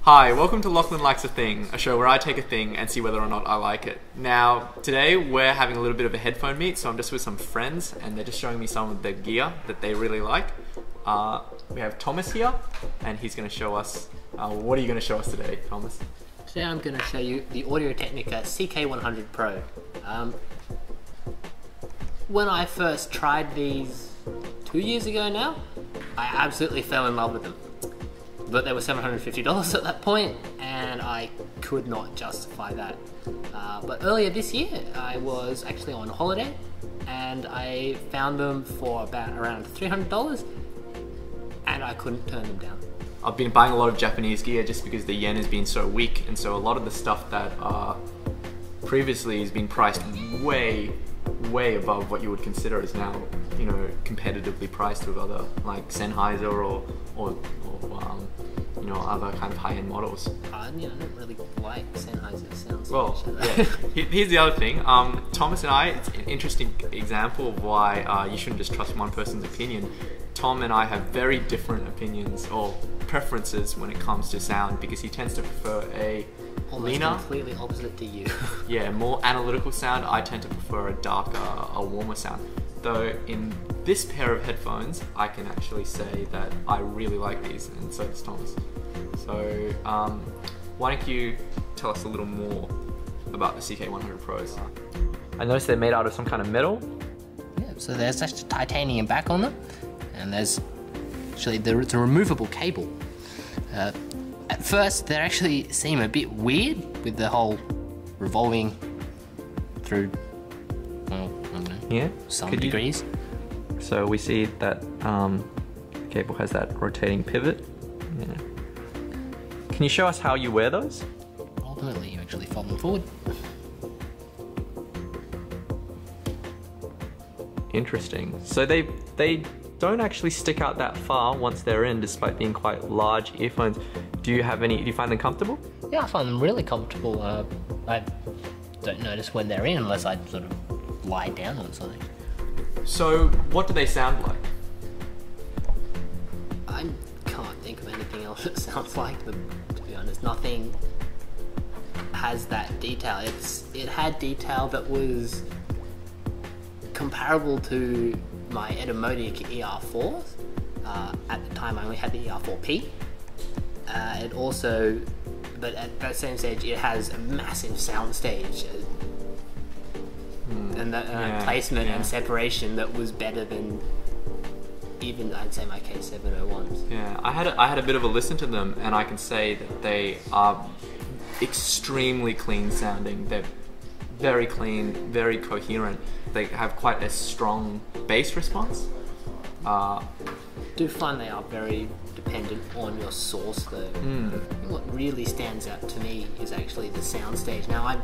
Hi, welcome to Lachlan Likes a Thing, a show where I take a thing and see whether or not I like it. Now, today we're having a little bit of a headphone meet, so I'm just with some friends and they're just showing me some of the gear that they really like. We have Thomas here and he's going to show us, what are you going to show us today, Thomas? Today I'm going to show you the Technica CK100 Pro. When I first tried these 2 years ago now, I absolutely fell in love with them. But they were $750 at that point, and I could not justify that. But earlier this year, I was actually on holiday, and I found them for around $300, and I couldn't turn them down. I've been buying a lot of Japanese gear just because the yen has been so weak, and so a lot of the stuff that previously has been priced way above what you would consider is now, you know, competitively priced with other like Sennheiser or you know, other kind of high-end models. I don't really like Sennheiser sounds. Well, yeah. Here's the other thing. Thomas and I, it's an interesting example of why you shouldn't just trust one person's opinion. Tom and I have very different opinions or preferences when it comes to sound, because he tends to prefer a leaner, completely opposite to you. Yeah, more analytical sound. I tend to prefer a darker, a warmer sound. Though in this pair of headphones, I can actually say that I really like these, and so does Thomas. So why don't you tell us a little more about the CK100 Pros? I noticed they're made out of some kind of metal. Yeah, so there's actually titanium back on them, and there's actually it's a removable cable. At first, they actually seem a bit weird with the whole revolving through, well, I don't know, yeah, some degrees. So we see that the cable has that rotating pivot. Yeah. Can you show us how you wear those? Ultimately, you actually fold them forward. Interesting. So they don't actually stick out that far once they're in, despite being quite large earphones. Do you find them comfortable? Yeah, I find them really comfortable. I don't notice when they're in unless I sort of lie down on something. So what do they sound like? I can't think of anything else that sounds like them, to be honest. Nothing has that detail. It had detail that was comparable to my Etymotic ER4s. At the time I only had the ER4P. It also, but at that same stage, it has a massive sound stage. And that placement and separation that was better than even, I'd say, my K701s. Yeah, I had a bit of a listen to them, and I can say that they are extremely clean sounding. They're very clean, very coherent. They have quite a strong bass response. I do find they are very dependent on your source though. What really stands out to me is actually the soundstage. Now, I'm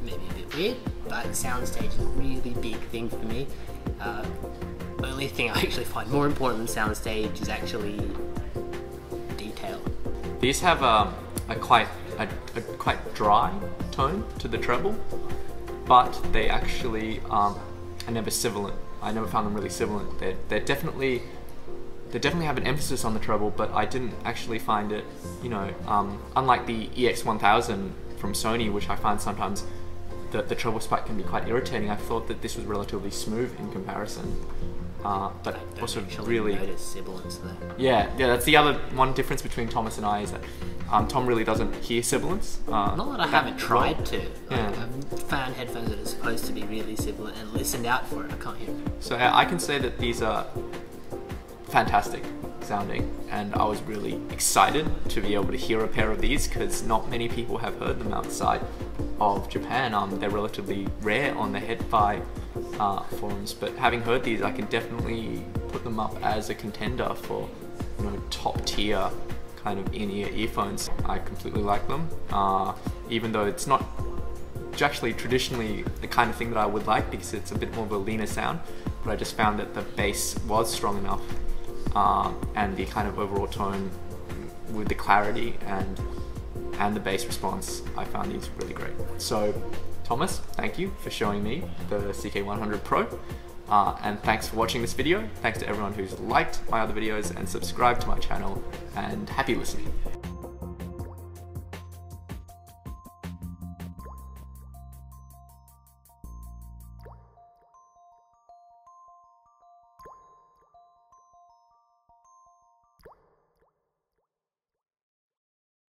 maybe a bit weird, but soundstage is a really big thing for me. The only thing I actually find more important than soundstage is actually detail. These have a quite dry tone to the treble, but they actually are never sibilant. I never found them really sibilant. They definitely have an emphasis on the treble, but I didn't actually find it, you know, unlike the EX-1000 from Sony, which I find sometimes the treble spike can be quite irritating. I thought that this was relatively smooth in comparison, but also really notice sibilance there. Yeah, that's the other one difference between Thomas and I, is that Tom really doesn't hear sibilance. Not that I haven't tried to. Yeah. I've found headphones that are supposed to be really sibilant and listened out for it. I can't hear it. So I can say that these are fantastic sounding, and I was really excited to be able to hear a pair of these, because not many people have heard them outside of Japan. They're relatively rare on the Head-Fi forums, but having heard these, I can definitely put them up as a contender for, you know, top tier kind of in-ear earphones. I completely like them, even though it's not actually traditionally the kind of thing that I would like, because it's a bit more of a leaner sound, but I just found that the bass was strong enough, and the kind of overall tone with the clarity and the bass response, I found these really great. So Thomas, thank you for showing me the CK100 Pro. And thanks for watching this video. Thanks to everyone who's liked my other videos and subscribed to my channel, and happy listening.